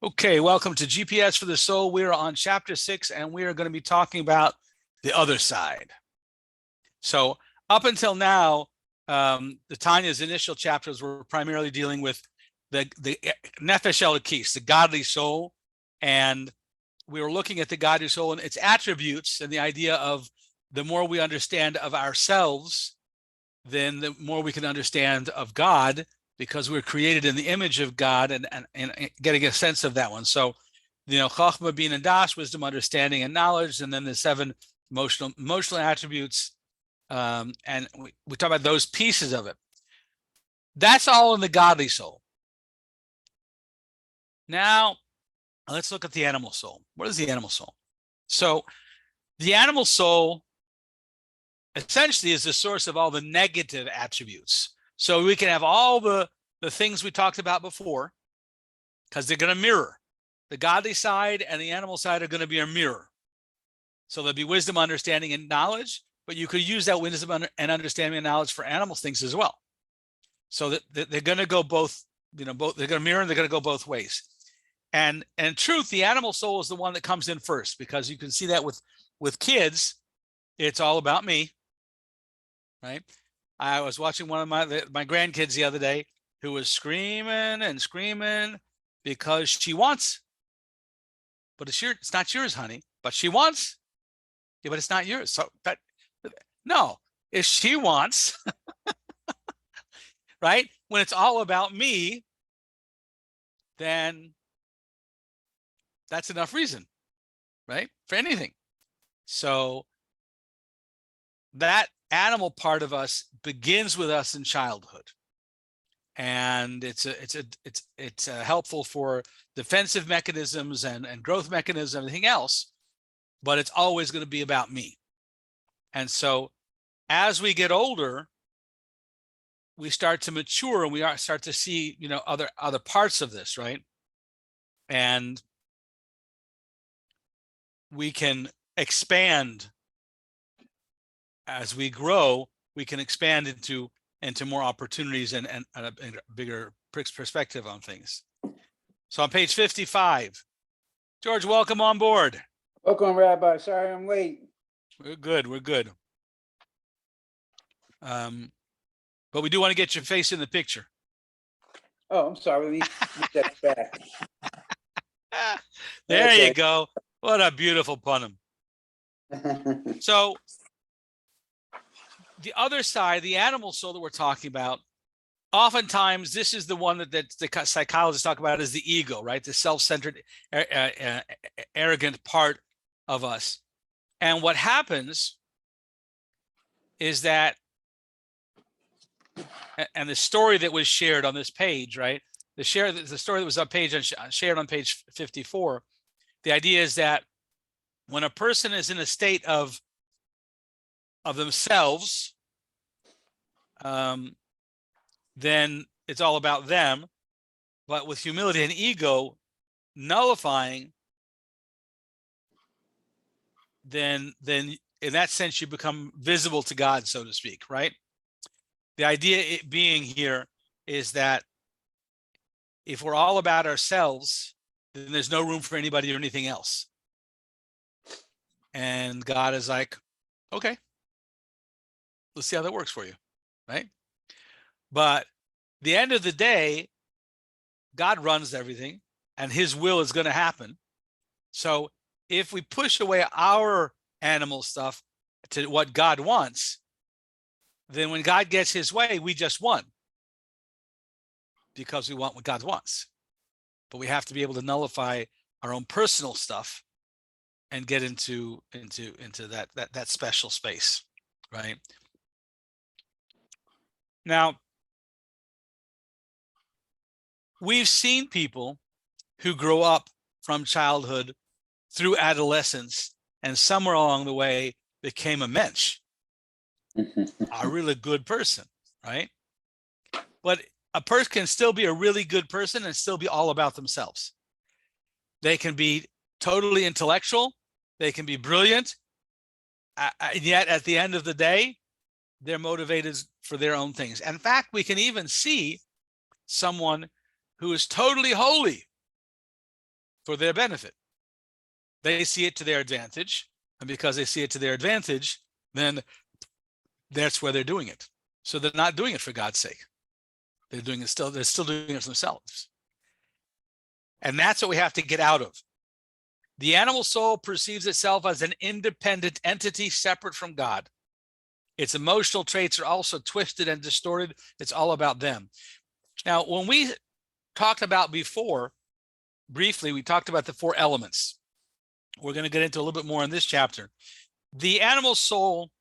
Okay, welcome to GPS for the Soul. We are on chapter 6, and we are going to be talking about the other side. So up until now, the Tanya's initial chapters were primarily dealing with the Nefesh Elokis, the godly soul, and we were looking at the godly soul and its attributes and the idea of the more we understand of ourselves, then the more we can understand of God, because we're created in the image of God, and getting a sense of that one. So, Chochmah, Bin, and Das, wisdom, understanding, and knowledge, and then the 7 emotional attributes, and we talk about those pieces of it. That's all in the godly soul. Now, let's look at the animal soul. What is the animal soul? So, the animal soul essentially is the source of all the negative attributes. So we can have all the things we talked about before, because they're going to mirror. The godly side and the animal side are going to be a mirror. So there'll be wisdom, understanding, and knowledge, but you could use that wisdom and understanding and knowledge for animal things as well. So that they're going to go both, they're going to mirror and they're going to go both ways. And in truth, the animal soul is the one that comes in first, because you can see that with kids, it's all about me, right? I was watching one of my grandkids the other day who was screaming and screaming because she wants. But it's not yours, honey. But she wants. Yeah, but it's not yours. So no, if she wants, right? When it's all about me, then that's enough reason, right? For anything. So that animal part of us begins with us in childhood, and it's helpful for defensive mechanisms and growth mechanisms, everything else, but it's always going to be about me. And so as we get older, we start to mature and we start to see other parts of this, right? And we can expand as we grow. We can expand into more opportunities and a bigger perspective on things. So on page 55, George, welcome on board. Welcome, Rabbi. Sorry I'm late. We're good. But we do want to get your face in the picture. Oh, I'm sorry. Let me step back. There you go. What a beautiful punim. So the other side, the animal soul that we're talking about, oftentimes this is the one that the psychologists talk about as the ego, right? The self-centered, arrogant part of us. And what happens is that, and the story that was shared on this page, right? The story that was shared on page 54, the idea is that when a person is in a state of themselves, then it's all about them. But with humility and ego nullifying, then in that sense you become visible to God, so to speak, right? The idea being here is that if we're all about ourselves, then there's no room for anybody or anything else. And God is like, okay, let's see how that works for you, right? But the end of the day, God runs everything and his will is going to happen. So if we push away our animal stuff to what God wants, then when God gets his way, we just won, because we want what God wants. But we have to be able to nullify our own personal stuff and get into that special space, right? Now, we've seen people who grow up from childhood through adolescence and somewhere along the way became a mensch, a really good person, right? But a person can still be a really good person and still be all about themselves. They can be totally intellectual, they can be brilliant, and yet at the end of the day, they're motivated for their own things. In fact, we can even see someone who is totally holy, for their benefit. They see it to their advantage. And because they see it to their advantage, then that's where they're doing it. So they're not doing it for God's sake. They're still doing it for themselves. And that's what we have to get out of. The animal soul perceives itself as an independent entity separate from God. Its emotional traits are also twisted and distorted. It's all about them. Now, when we talked about before, briefly, we talked about the 4 elements. We're going to get into a little bit more in this chapter. The animal soul,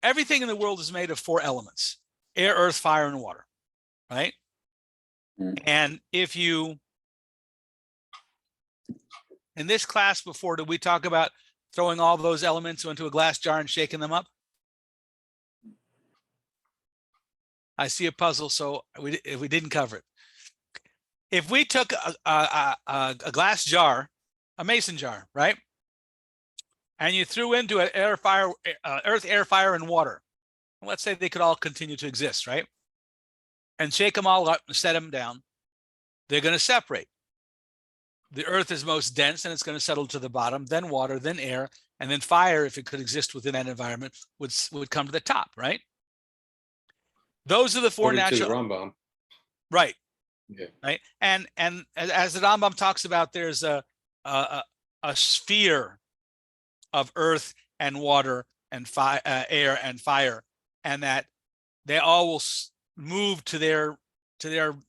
everything in the world is made of 4 elements: air, earth, fire, and water, right? And if you, in this class before, did we talk about throwing all those elements into a glass jar and shaking them up? I see a puzzle, so we didn't cover it. If we took a glass jar, a mason jar, right? And you threw into an earth, air, fire, and water. Let's say they could all continue to exist, right? And shake them all up and set them down. They're going to separate. The earth is most dense and it's going to settle to the bottom, then water, then air, and then fire, if it could exist within that environment, would come to the top, right? Those are the 4 According to natural. the Rambam. Right. Yeah. Right. And as the Rambam talks about, there's a sphere of earth and water and air and fire, and that they all will move to their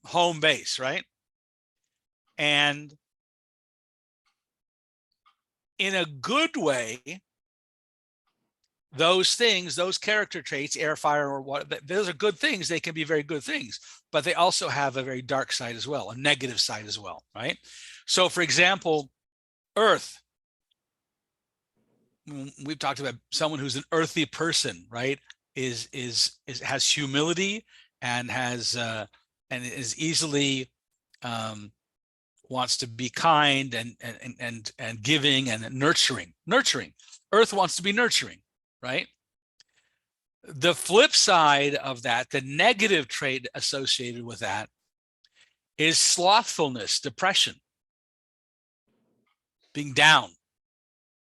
home base, right? And in a good way, those things, those character traits, air, fire, or water, those are good things. They can be very good things, but they also have a very dark side as well, a negative side as well, right? So, for example, earth. We've talked about someone who's an earthy person, right? Has humility and is easily wants to be kind and giving and nurturing. Earth wants to be nurturing, right? The flip side of that, the negative trait associated with that, is slothfulness, depression, being down,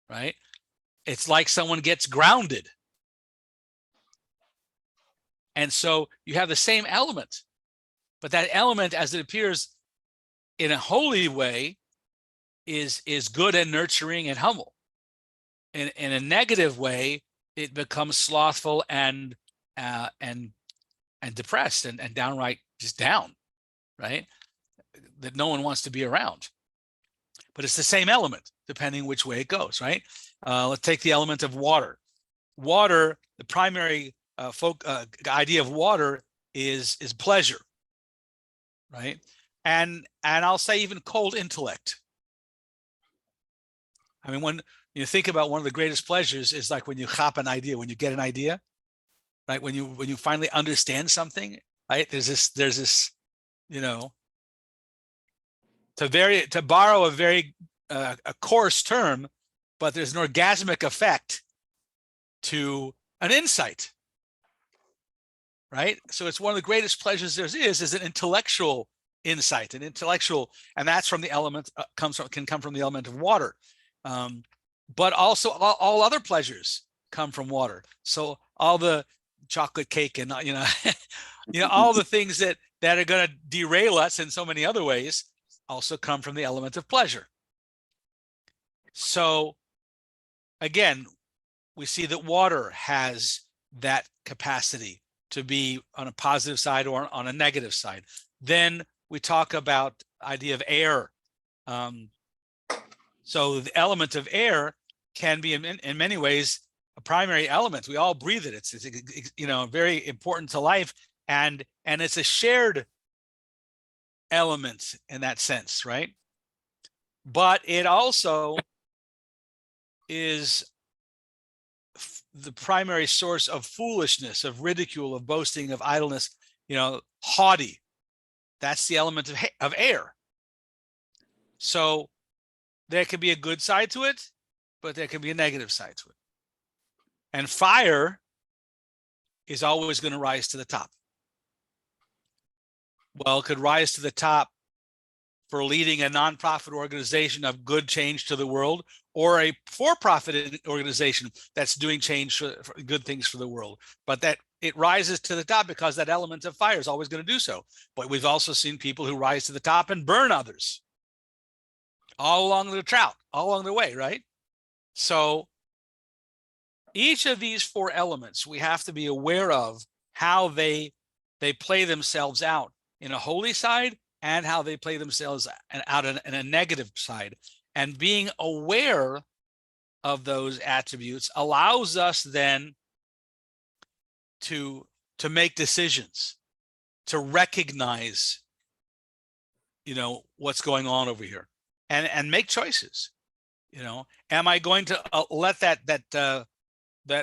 right? It's like someone gets grounded. And so you have the same element, but that element, as it appears in a holy way, is good and nurturing and humble. In a negative way, it becomes slothful and depressed and downright just down, right? That no one wants to be around. But it's the same element, depending which way it goes, right? Let's take the element of water. Water, the primary idea of water is pleasure, right? And I'll say even cold intellect. I mean, when you think about one of the greatest pleasures is like when you hop an idea, when you get an idea, right? When you finally understand something, right? There's this, you know, to borrow a very a coarse term, but there's an orgasmic effect to an insight, right? So it's one of the greatest pleasures there is an intellectual insight, an intellectual, and that's from the element can come from the element of water, but also all other pleasures come from water. So all the chocolate cake and all the things that are going to derail us in so many other ways also come from the element of pleasure. So again, we see that water has that capacity to be on a positive side or on a negative side. Then we talk about the idea of air. So the element of air can be in many ways a primary element. We all breathe it. It's very important to life, and it's a shared element in that sense, right? But it also is the primary source of foolishness, of ridicule, of boasting, of idleness, haughty. That's the element of air. So there can be a good side to it, but there can be a negative side to it. And fire is always going to rise to the top. Well, it could rise to the top for leading a nonprofit organization of good change to the world, or a for-profit organization that's doing change for good things for the world. But that it rises to the top because that element of fire is always going to do so. But we've also seen people who rise to the top and burn others all along the way, right? So each of these four elements, we have to be aware of how they play themselves out in a holy side and how they play themselves out in a negative side. And being aware of those attributes allows us then to make decisions, to recognize, what's going on over here, and make choices. Am I going to let that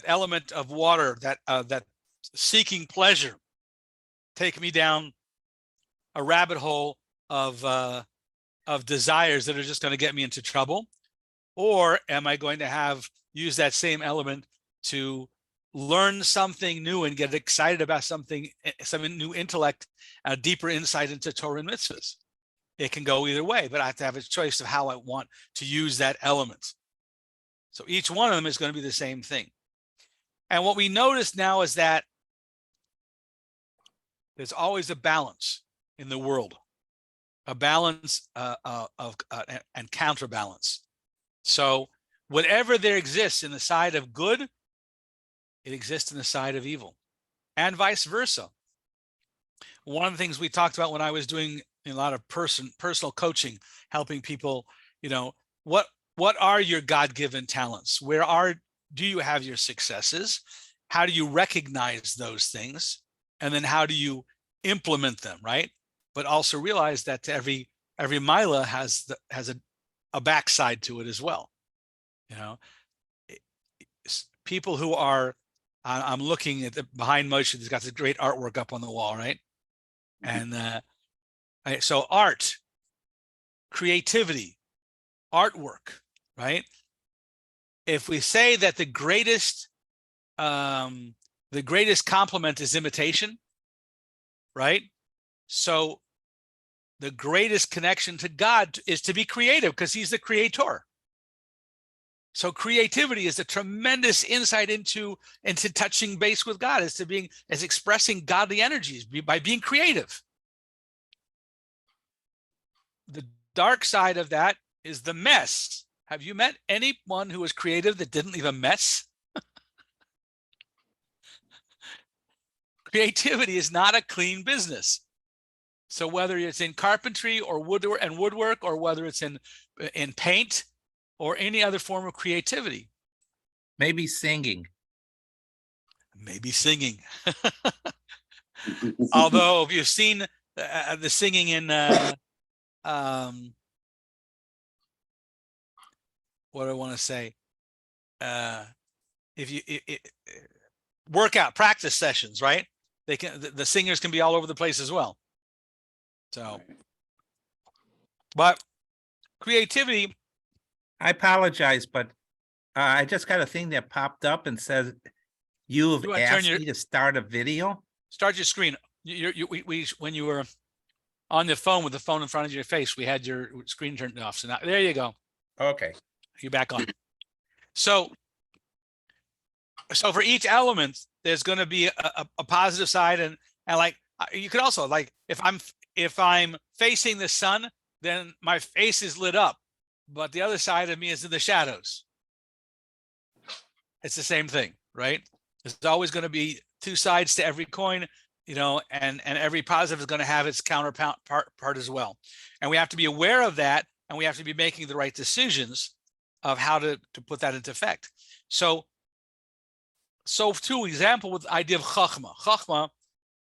element of water, that seeking pleasure, take me down a rabbit hole of desires that are just going to get me into trouble? Or am I going to use that same element to learn something new and get excited about some new intellect, a deeper insight into Torah and mitzvahs? It can go either way, but I have to have a choice of how I want to use that element. So each one of them is going to be the same thing. And what we notice now is that there's always a balance in the world, a balance and counterbalance. So whatever there exists in the side of good, it exists in the side of evil, and vice versa. One of the things we talked about when I was doing a lot of personal coaching, helping people, what are your God-given talents? Do you have your successes? How do you recognize those things? And then how do you implement them, right? But also realize that every milah has a backside to it as well. People who are, I'm looking at behind Moshe, he's got this great artwork up on the wall, right? And so art, creativity, artwork, right? If we say that the greatest compliment is imitation, right? So the greatest connection to God is to be creative, because he's the creator. So creativity is a tremendous insight into touching base with God, as expressing godly energies by being creative. The dark side of that is the mess. Have you met anyone who was creative that didn't leave a mess? Creativity is not a clean business. So whether it's in carpentry or woodwork, or whether it's in paint or any other form of creativity. Maybe singing. Although if you've seen the singing in what do I want to say? Workout practice sessions, right? The singers can be all over the place as well. So, but creativity. I apologize, but I just got a thing that popped up and says you've asked me to start a video. Start your screen. When you were on the phone with the phone in front of your face, we had your screen turned off. So now there you go. Okay. You're back on. So for each element, there's going to be a positive side, and like you could also, like, if I'm facing the sun, then my face is lit up, but the other side of me is in the shadows. It's the same thing, right? There's always going to be two sides to every coin, and every positive is going to have its counterpart as well. And we have to be aware of that, and we have to be making the right decisions of how to put that into effect. So to example, with the idea of chachma. Chachma,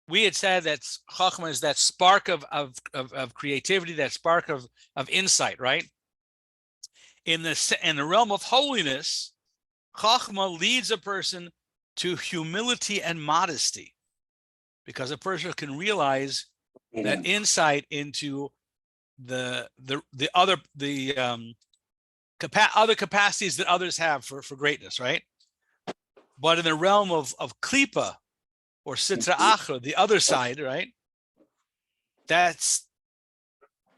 we had said that chachma is that spark of creativity, that spark of insight, right? In the realm of holiness, chachma leads a person to humility and modesty, because a person can realize that insight into the other capacities that others have for greatness, right? But in the realm of klipa or sitra achra, the other side, right? That's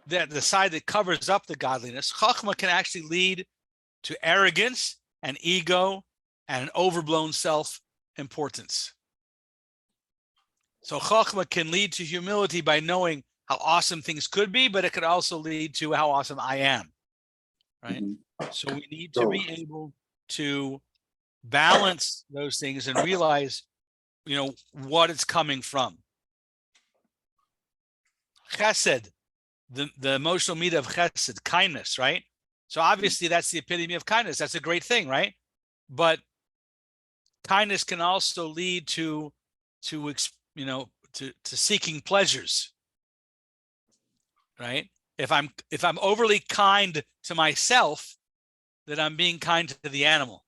that the side that covers up the godliness, Chachma can actually lead to arrogance and ego and an overblown self-importance. So Chachma can lead to humility by knowing how awesome things could be, but it could also lead to how awesome I am, right? So we need to be able to balance those things and realize, what it's coming from. Chesed, the emotional meat of chesed, kindness, right? So obviously that's the epitome of kindness. That's a great thing, right? But kindness can also lead to seeking pleasures, right? If I'm overly kind to myself, then I'm being kind to the animal.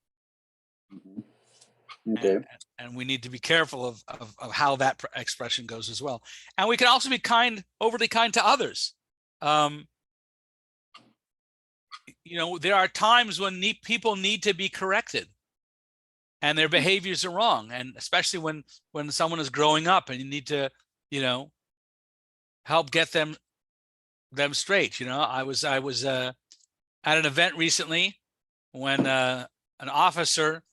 Okay. And we need to be careful of how that expression goes as well. And we can also be overly kind to others. There are times when people need to be corrected and their behaviors are wrong. And especially when someone is growing up and you need to, help get them straight. I was at an event recently when an officer,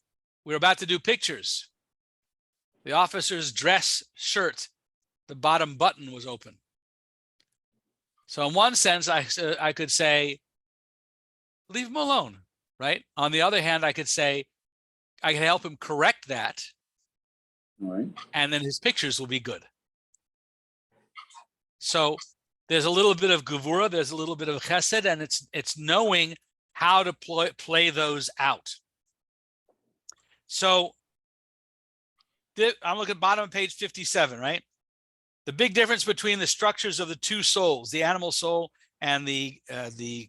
we were about to do pictures. The officer's dress shirt, the bottom button was open. So in one sense, I could say, leave him alone, right? On the other hand, I could say, I can help him correct that. All right. And then his pictures will be good. So there's a little bit of gevura, there's a little bit of chesed, and it's knowing how to play those out. So I'm looking at bottom of page 57, right? The big difference between the structures of the two souls, the animal soul and the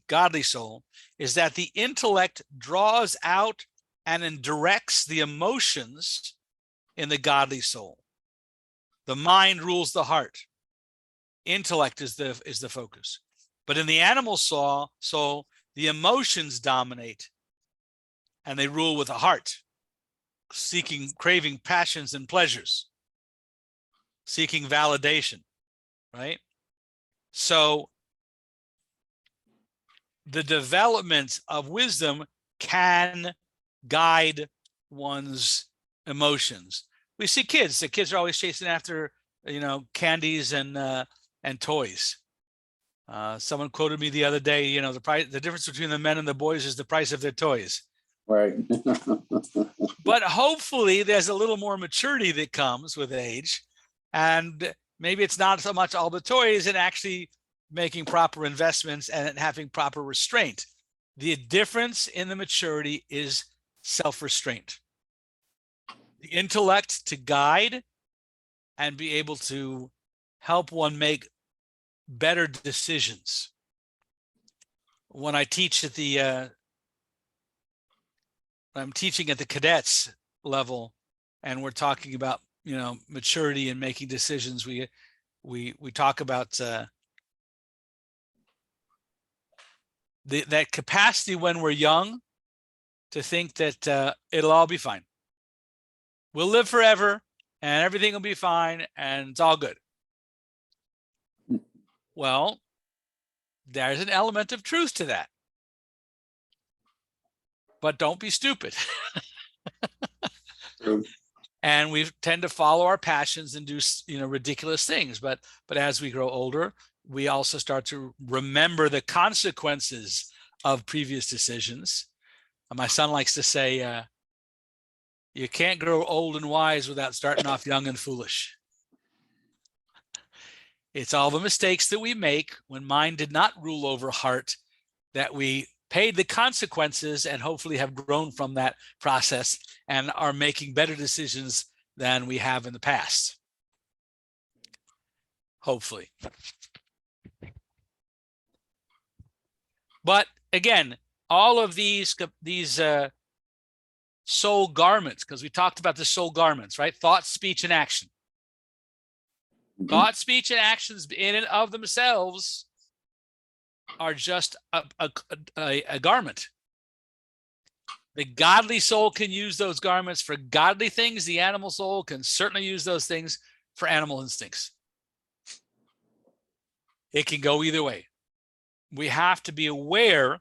godly soul, is that the intellect draws out and directs the emotions in the godly soul. The mind rules the heart. Intellect is the focus. But in the animal soul, the emotions dominate and they rule with the heart, craving passions and pleasures, seeking validation, right? So the development of wisdom can guide one's emotions. We see kids. The kids are always chasing after, candies and toys. Someone quoted me the other day, the difference between the men and the boys is the price of their toys. Right. But hopefully there's a little more maturity that comes with age. And maybe it's not so much all the toys and actually making proper investments and having proper restraint. The difference in the maturity is self-restraint. The intellect to guide and be able to help one make better decisions. When I teach at I'm teaching at the cadets level, and we're talking about maturity and making decisions, we talk about that capacity when we're young to think that it'll all be fine. We'll live forever and everything will be fine and it's all good. Well, there's an element of truth to that. But don't be stupid. And we tend to follow our passions and do ridiculous things. But as we grow older, we also start to remember the consequences of previous decisions. My son likes to say, you can't grow old and wise without starting off young and foolish. It's all the mistakes that we make when mind did not rule over heart that we paid the consequences and hopefully have grown from that process and are making better decisions than we have in the past. Hopefully. But again, all of these soul garments, because we talked about the soul garments, right? Thought, speech, and action. Thought, speech, and actions in and of themselves are just a garment. The godly soul can use those garments for godly things. The animal soul can certainly use those things for animal instincts. It can go either way. we have to be aware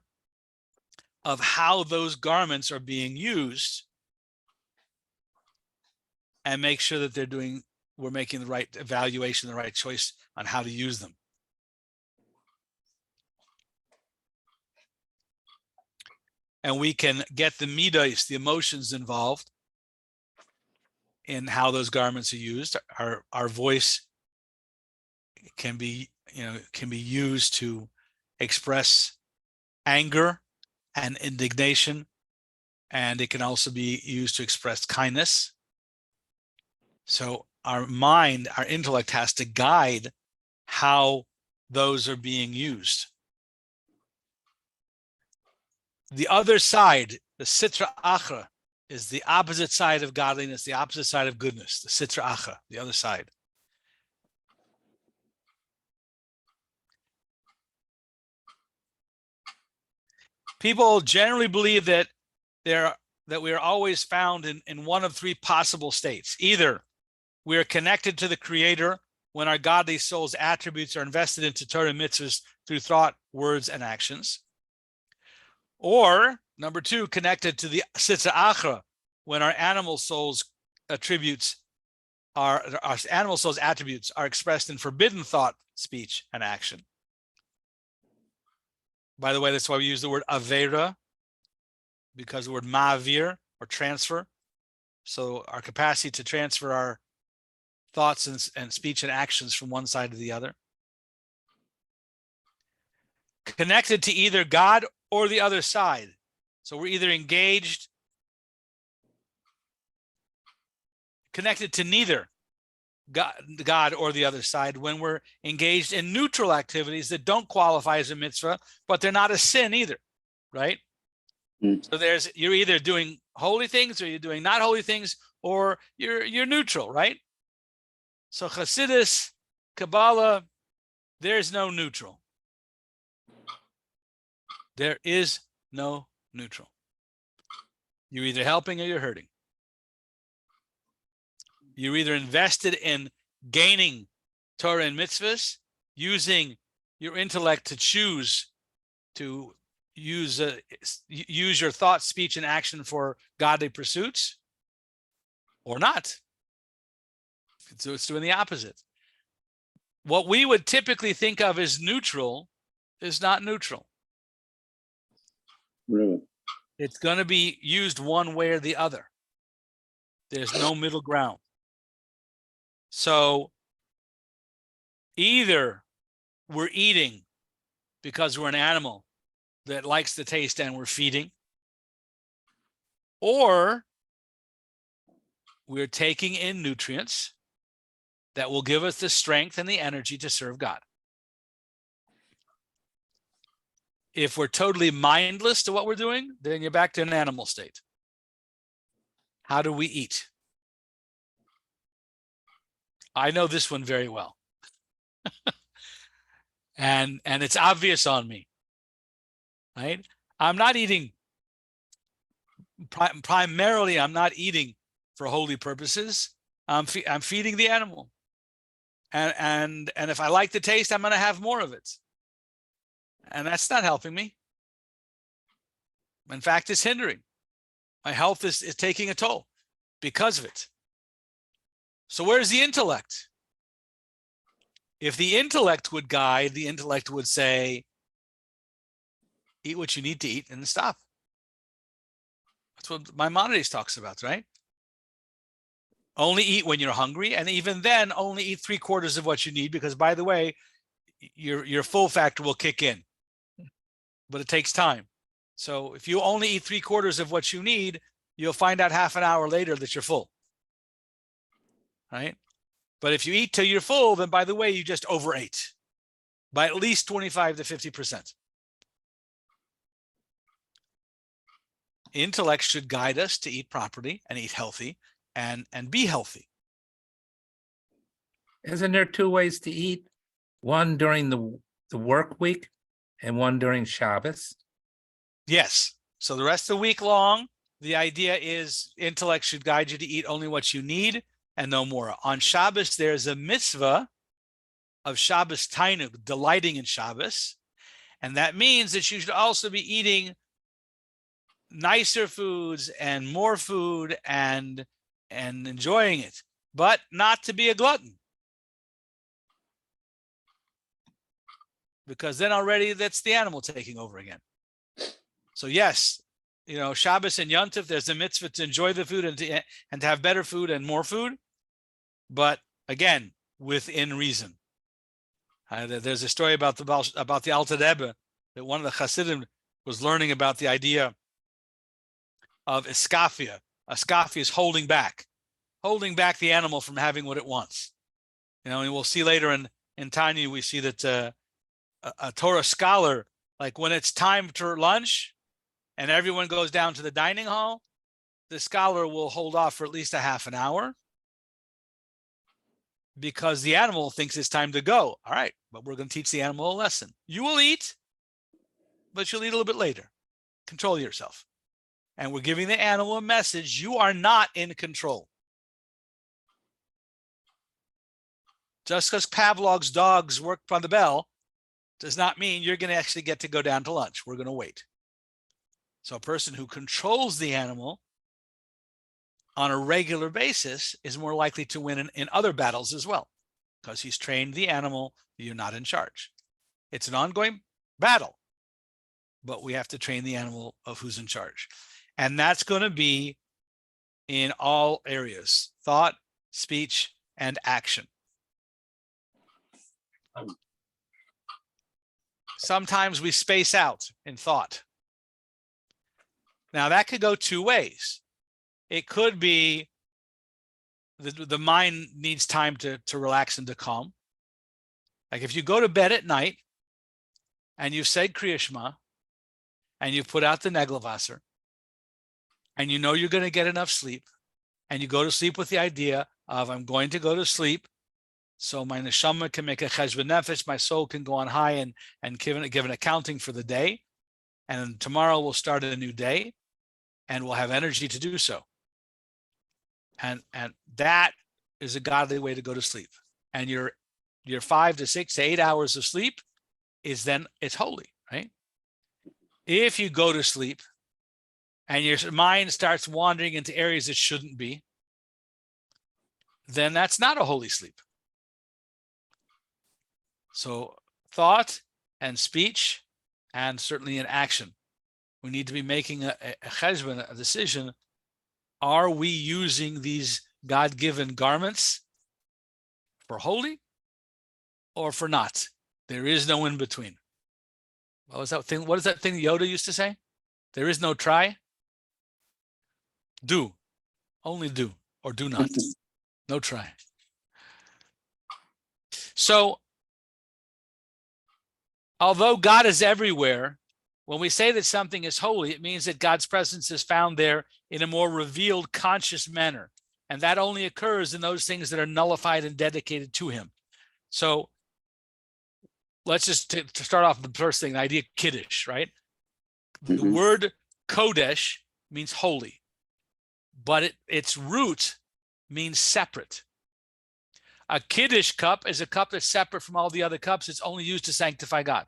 of how those garments are being used and make sure that we're making the right evaluation, the right choice on how to use them. And we can get the midos, the emotions involved in how those garments are used. Our voice can be used to express anger and indignation, and it can also be used to express kindness. So our mind, our intellect has to guide how those are being used. The other side, the sitra achra, is the opposite side of godliness, the opposite side of goodness, the sitra achra, the other side. People generally believe that we are always found in one of three possible states. Either we are connected to the Creator when our godly soul's attributes are invested into Torah and mitzvahs through thought, words, and actions. Or, number two, connected to the sitra achra when our animal soul's attributes are expressed in forbidden thought, speech, and action. By the way, that's why we use the word avera, because the word ma'avir, or transfer. So our capacity to transfer our thoughts and speech and actions from one side to the other. Connected to either God or the other side. So we're either connected to neither God or the other side when we're engaged in neutral activities that don't qualify as a mitzvah, but they're not a sin either, right? So you're either doing holy things or you're doing not holy things, or you're neutral, right? So Chassidus, Kabbalah, there's no neutral. There is no neutral. You're either helping or you're hurting. You're either invested in gaining Torah and mitzvahs, using your intellect to choose to use your thought, speech, and action for godly pursuits, or not. So it's doing the opposite. What we would typically think of as neutral is not neutral. Really? It's going to be used one way or the other. There's no middle ground. So either we're eating because we're an animal that likes the taste and we're feeding, or we're taking in nutrients that will give us the strength and the energy to serve God. If we're totally mindless to what we're doing, then you're back to an animal state. How do we eat? I know this one very well. and it's obvious on me, right? I'm not eating, primarily I'm not eating for holy purposes. I'm feeding the animal. And if I like the taste, I'm going to have more of it. And that's not helping me. In fact, it's hindering. My health is taking a toll because of it. So where's the intellect? If the intellect would guide, the intellect would say, eat what you need to eat and stop. That's what Maimonides talks about, right? Only eat when you're hungry, and even then, only eat 3/4 of what you need, because, by the way, your full factor will kick in, but it takes time. So if you only eat 3/4 of what you need, you'll find out half an hour later that you're full, right? But if you eat till you're full, then, by the way, you just overate by at least 25 to 50%. Intellect should guide us to eat properly and eat healthy and be healthy. Isn't there two ways to eat? One during the work week and one during Shabbos? Yes. So the rest of the week long, the idea is intellect should guide you to eat only what you need and no more. On Shabbos, there's a mitzvah of Shabbos Tainug, delighting in Shabbos. And that means that you should also be eating nicer foods and more food and enjoying it, but not to be a glutton. Because then already that's the animal taking over again. So yes, Shabbos and Yom Tov, there's a mitzvah to enjoy the food and to have better food and more food, but again, within reason. There's a story about the Alter Rebbe that one of the Hasidim was learning about the idea of iskafia. Iskafia is holding back the animal from having what it wants. And we'll see later in Tanya, we see that a Torah scholar, like when it's time for lunch and everyone goes down to the dining hall, the scholar will hold off for at least a half an hour because the animal thinks it's time to go. All right, but we're going to teach the animal a lesson. You will eat, but you'll eat a little bit later. Control yourself. And we're giving the animal a message. You are not in control. Just because Pavlov's dogs work on the bell does not mean you're going to actually get to go down to lunch. We're going to wait. So a person who controls the animal on a regular basis is more likely to win in other battles as well, because he's trained the animal. You're not in charge. It's an ongoing battle, but we have to train the animal of who's in charge. And that's going to be in all areas: thought, speech, and action. Sometimes we space out in thought. Now that could go two ways. It could be the mind needs time to relax and to calm. Like if you go to bed at night and you've said Kriya Shema and you've put out the Negelwasser and you know you're going to get enough sleep, and you go to sleep with the idea of, I'm going to go to sleep so my neshama can make a cheshbon nefesh, my soul can go on high and give an accounting for the day, and tomorrow we'll start a new day and we'll have energy to do so. And that is a godly way to go to sleep. And your 5 to 6 to 8 hours of sleep it's holy, right? If you go to sleep and your mind starts wandering into areas it shouldn't be, then that's not a holy sleep. So thought and speech, and certainly in action, we need to be making a cheshbon, a decision. Are we using these God-given garments for holy or for not? There is no in between. What was that thing? What is that thing Yoda used to say? There is no try. Do. Only do or do not. No try. So, although God is everywhere, when we say that something is holy, it means that God's presence is found there in a more revealed, conscious manner. And that only occurs in those things that are nullified and dedicated to him. So let's just to start off with the first thing, the idea Kiddush, right? The word Kodesh means holy, but its root means separate. A Kiddush cup is a cup that's separate from all the other cups. It's only used to sanctify God.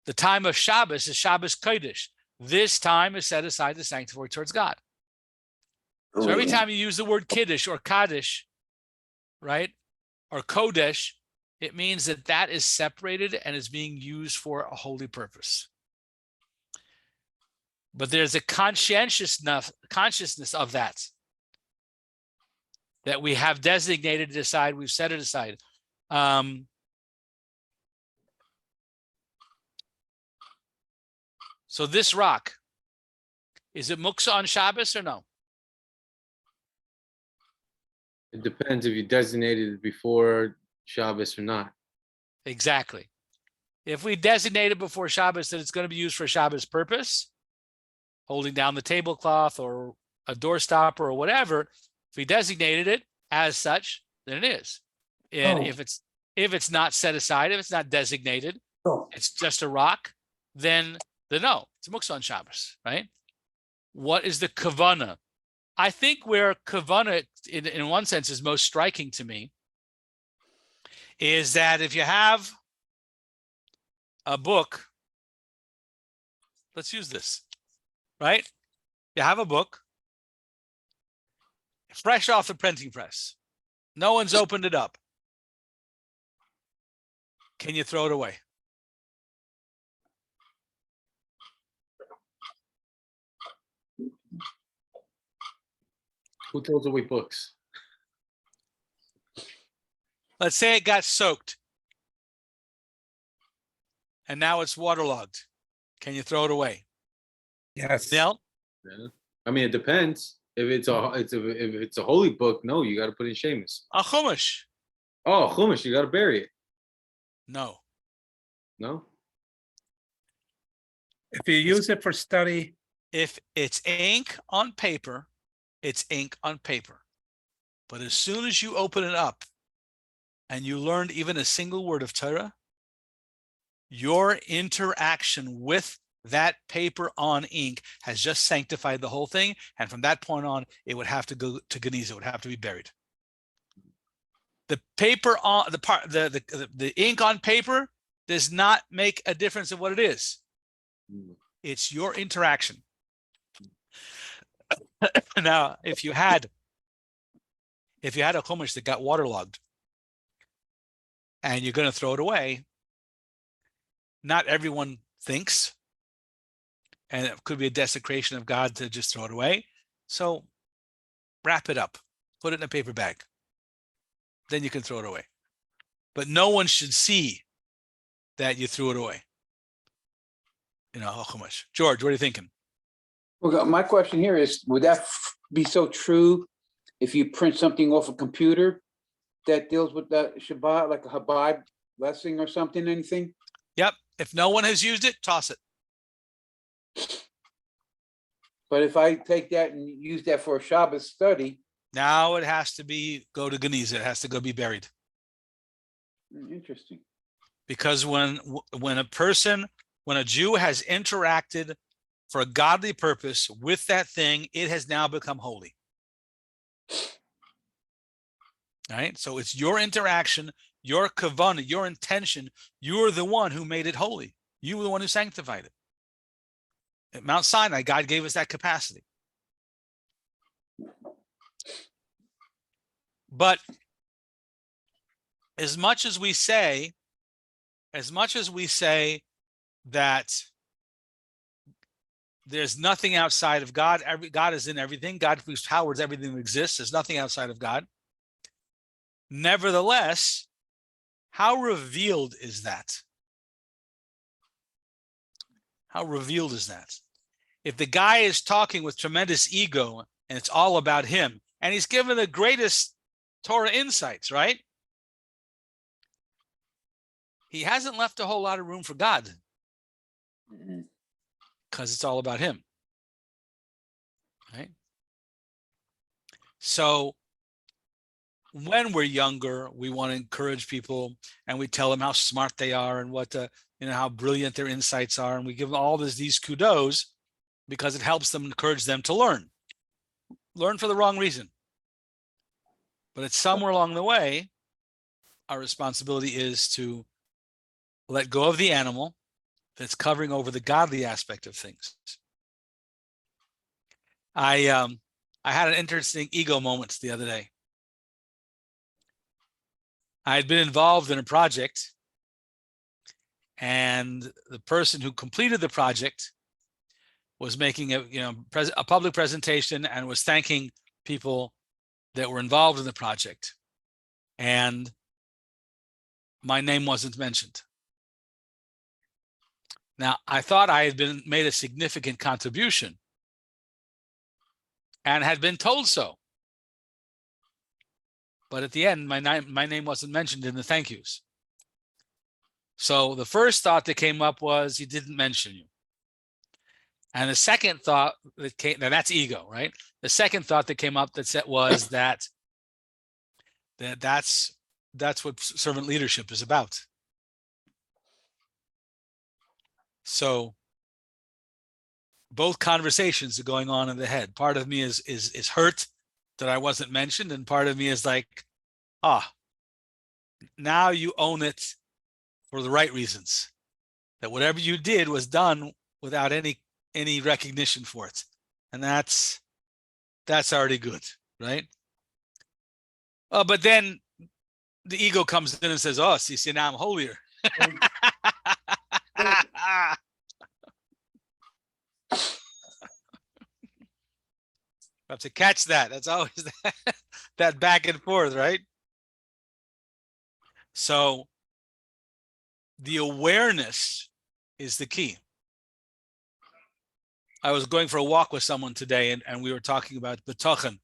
The time of Shabbos is Shabbos Kodesh. This time is set aside to sanctify towards God. So every time you use the word Kiddush or Kaddish, right, or Kodesh, it means that is separated and is being used for a holy purpose. But there's a consciousness of that we have designated it aside. We've set it aside. So this rock, is it muksa on Shabbos or no? It depends if you designated it before Shabbos or not. Exactly. If we designate it before Shabbos that it's going to be used for Shabbos purpose, holding down the tablecloth or a doorstopper or whatever, if we designated it as such, then it is. And if it's not set aside, if it's not designated, it's just a rock, then no, it's a muksa on Shabbos, right? What is the kavana? I think where kavana, in one sense, is most striking to me is that if you have a book. Let's use this, right? You have a book fresh off the printing press. No one's opened it up. Can you throw it away? Who throws away books? Let's say it got soaked and now it's waterlogged. Can you throw it away? Yes. Nell? Yeah. I mean, it depends. If it's a holy book, no, you got to put in Seamus. A chumash? Oh, chumash, you got to bury it. No. No. If you use it for study, If it's ink on paper, it's ink on paper. But as soon as you open it up and you learned even a single word of Torah, your interaction with that paper on ink has just sanctified the whole thing. And from that point on, it would have to go to Geniza. It would have to be buried. The paper on the ink on paper does not make a difference of what it is. It's your interaction. Now, if you had a chumash that got waterlogged and you're going to throw it away, not everyone thinks, and it could be a desecration of God to just throw it away. So wrap it up, put it in a paper bag. Then you can throw it away. But no one should see that you threw it away. You know, chumash. George, what are you thinking? Well, my question here is, would that be so true if you print something off a computer that deals with the Shabbat, like a Habib blessing or something, anything? Yep. If no one has used it, toss it. But if I take that and use that for a Shabbos study. Now it has to go to Geniza. It has to go be buried. Interesting. Because when a Jew has interacted for a godly purpose with that thing, it has now become holy. All right. So it's your interaction, your kavanah, your intention. You're the one who made it holy. You were the one who sanctified it. At Mount Sinai, God gave us that capacity. But as much as we say that there's nothing outside of God, God is in everything. God powers everything that exists. There's nothing outside of God. Nevertheless, how revealed is that? How revealed is that? If the guy is talking with tremendous ego and it's all about him, and he's given the greatest Torah insights, right? He hasn't left a whole lot of room for God because it's all about him, right? So when we're younger, we want to encourage people and we tell them how smart they are and how brilliant their insights are. And we give them all these kudos because it helps them, encourage them to learn for the wrong reason. But it's somewhere along the way, our responsibility is to let go of the animal that's covering over the godly aspect of things. I had an interesting ego moment the other day. I had been involved in a project, and the person who completed the project was making a public presentation and was thanking people that were involved in the project. And my name wasn't mentioned. Now, I thought I had made a significant contribution and had been told so. But at the end, my name wasn't mentioned in the thank yous. So the first thought that came up was, he didn't mention you. And the second thought that came, now that's ego, right? The second thought that came up that's what servant leadership is about. So both conversations are going on in the head. Part of me is hurt that I wasn't mentioned, and part of me is like, now you own it for the right reasons. that whatever you did was done without any recognition for it. And that's already good, right? But then the ego comes in and says, oh, see, now I'm holier. Have to catch that. That's always that back and forth, right? So the awareness is the key. I was going for a walk with someone today, and we were talking about betochen,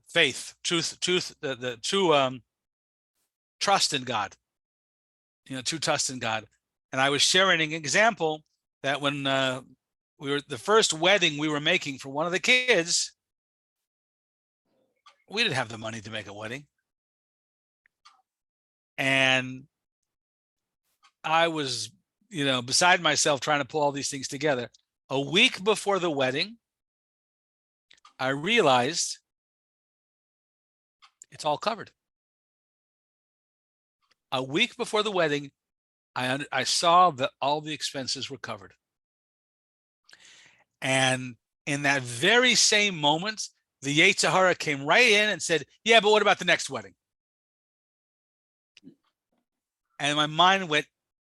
faith, truth, the true trust in God. True trust in God. And I was sharing an example that when the first wedding we were making for one of the kids, we didn't have the money to make a wedding. And I was, beside myself trying to pull all these things together. A week before the wedding, I realized it's all covered. A week before the wedding, I saw that all the expenses were covered. And in that very same moment, the Yetzer Hara came right in and said, yeah, but what about the next wedding? And my mind went,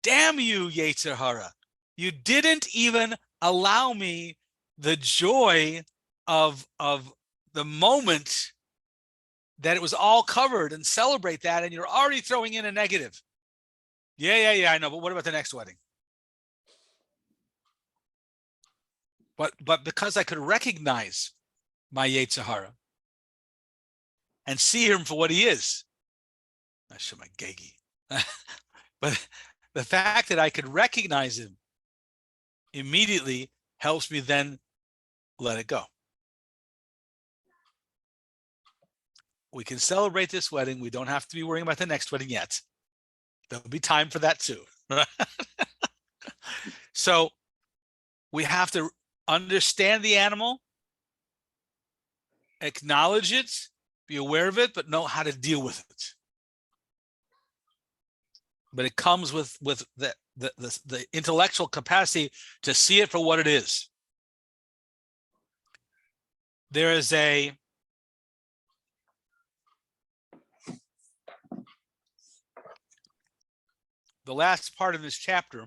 damn you, Yetzer Hara. You didn't even allow me the joy of the moment that it was all covered and celebrate that. And you're already throwing in a negative. Yeah, I know. But what about the next wedding? But because I could recognize my Yetzer Hara and see him for what he is, I show my gegi. But the fact that I could recognize him immediately helps me then let it go. We can celebrate this wedding. We don't have to be worrying about the next wedding yet. There'll be time for that too. So we have to understand the animal, acknowledge it, be aware of it, but know how to deal with it. But it comes with the intellectual capacity to see it for what it is. There is the last part of this chapter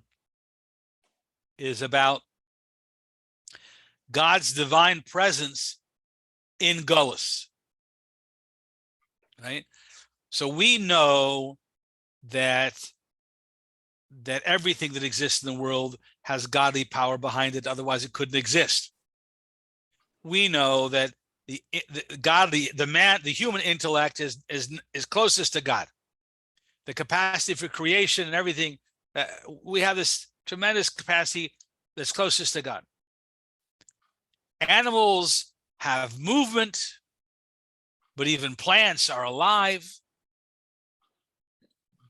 is about God's divine presence in Gullus, right? So we know that everything that exists in the world has godly power behind it, otherwise it couldn't exist. We know that the human intellect is closest to God. The capacity for creation and everything, we have this tremendous capacity that's closest to God. Animals have movement, but even plants are alive.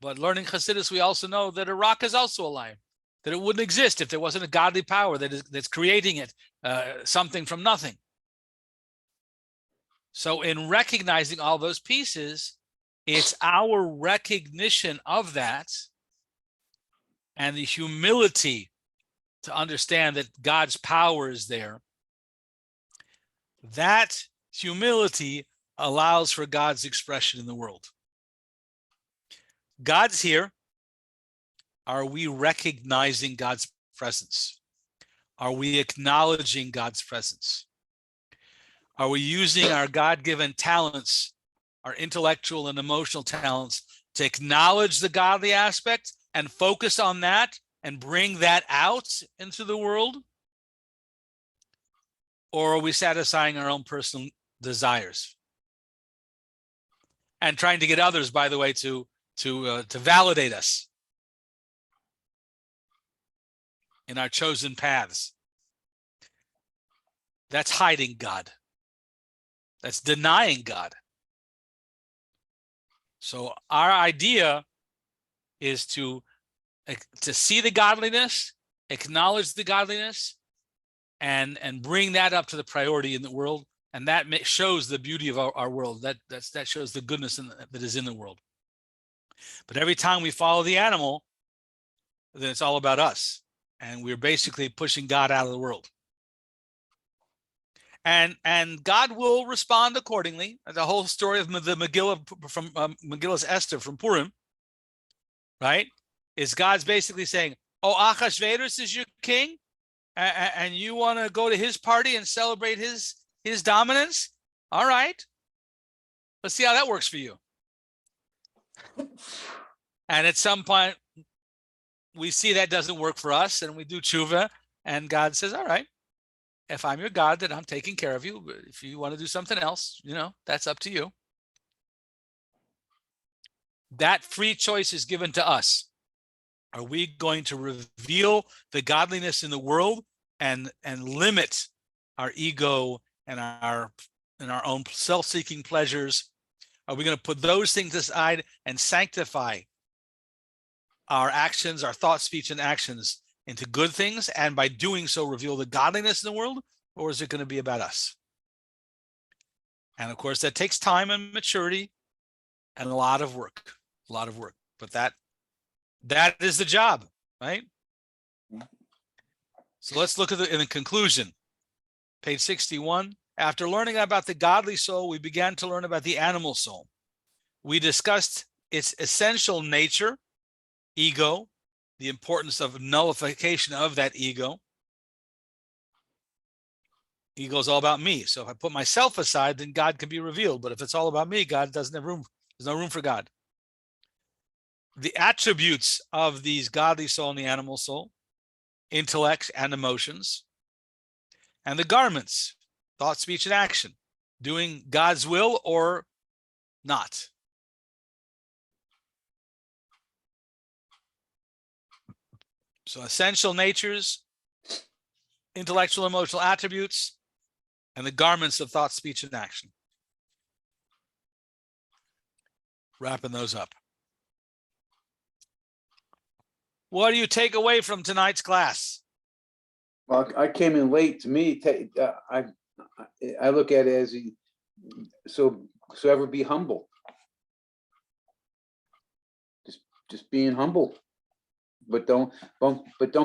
But learning Chassidus, we also know that a rock is also alive, that it wouldn't exist if there wasn't a godly power that's creating it, something from nothing. So in recognizing all those pieces, it's our recognition of that and the humility to understand that God's power is there. That humility allows for God's expression in the world. God's here. Are we recognizing God's presence? Are we acknowledging God's presence? Are we using our God-given talents, our intellectual and emotional talents, to acknowledge the godly aspect and focus on that and bring that out into the world? Or are we satisfying our own personal desires and trying to get others, by the way, to validate us in our chosen paths? That's hiding God. That's denying God. So our idea is to see the godliness, acknowledge the godliness, and bring that up to the priority in the world, and that shows the beauty of our world. That shows the goodness that is in the world. But every time we follow the animal, then it's all about us. And we're basically pushing God out of the world. And God will respond accordingly. The whole story of the Megillah from Megillah's Esther from Purim, right? Is God's basically saying, oh, Achashverosh is your king, and you want to go to his party and celebrate his dominance? All right. Let's see how that works for you. And at some point, we see that doesn't work for us, and we do tshuva, and God says, all right, if I'm your God, then I'm taking care of you. If you want to do something else, that's up to you. That free choice is given to us. Are we going to reveal the godliness in the world and limit our ego and our own self-seeking pleasures? Are we going to put those things aside and sanctify our actions, our thought, speech, and actions into good things, and by doing so reveal the godliness in the world? Or is it going to be about us? And of course, that takes time and maturity and a lot of work, but that is the job, right? So let's look at in the conclusion, page 61. After learning about the godly soul, we began to learn about the animal soul. We discussed its essential nature, ego, the importance of nullification of that ego. Ego is all about me. So if I put myself aside, then God can be revealed. But if it's all about me, God doesn't have room. There's no room for God. The attributes of these godly soul and the animal soul, intellect and emotions, and the garments, thought, speech, and action, doing God's will or not. So essential natures, intellectual, emotional attributes, and the garments of thought, speech, and action. Wrapping those up. What do you take away from tonight's class? Well, I came in late. To me, I look at it as so ever be humble. Just being humble, but don't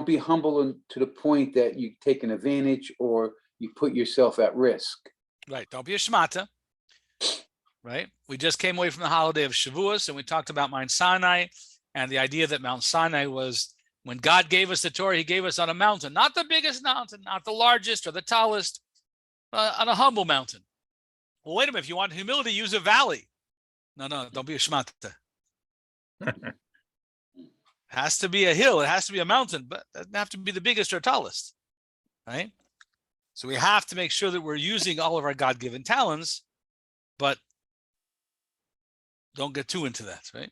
be humble to the point that you take an advantage or you put yourself at risk. Right. Don't be a shmata. Right. We just came away from the holiday of Shavuos, and we talked about Mount Sinai and the idea that Mount Sinai was when God gave us the Torah, he gave us on a mountain, not the biggest mountain, not the largest or the tallest, on a humble mountain. Well, wait a minute. If you want humility, use a valley. No, don't be a shmata. Has to be a hill. It has to be a mountain, but it doesn't have to be the biggest or tallest, right? So we have to make sure that we're using all of our God-given talents, but don't get too into that, right?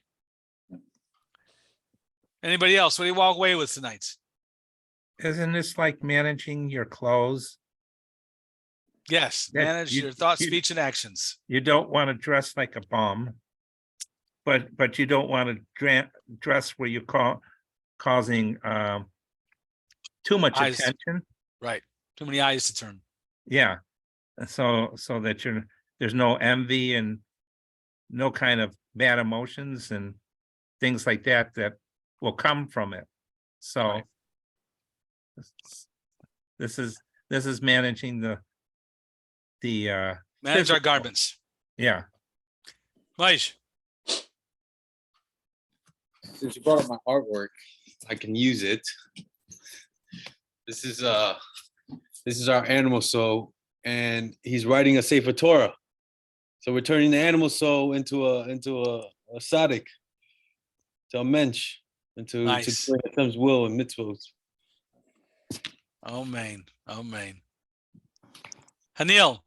Anybody else? What do you walk away with tonight? Isn't this like managing your clothes? Yes, manage your thoughts, speech, and actions. You don't want to dress like a bum, but you don't want to dress where you causing too much attention. Right, too many eyes to turn. Yeah, so that there's no envy and no kind of bad emotions and things like that will come from it. So right. This is managing the manage our garments. Yeah. Maish. Since you brought up my artwork, I can use it. This is our animal soul, and he's writing a Sefer Torah. So we're turning the animal soul into a tzaddik, to a mensch, into nice. to Hashem's will and mitzvot. Amen. Amen. Hanil.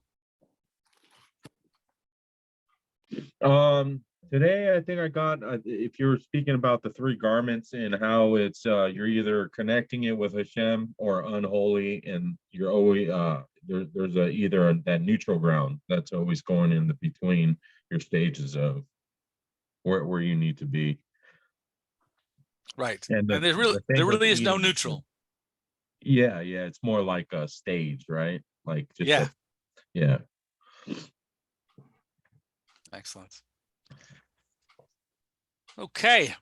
Today I think I got if you're speaking about the three garments and how it's you're either connecting it with Hashem or unholy, and you're always there's either that neutral ground that's always going in the between your stages of where you need to be. Right. And there really is no neutral. Yeah, it's more like a stage, right? Like just yeah. Excellent. Okay.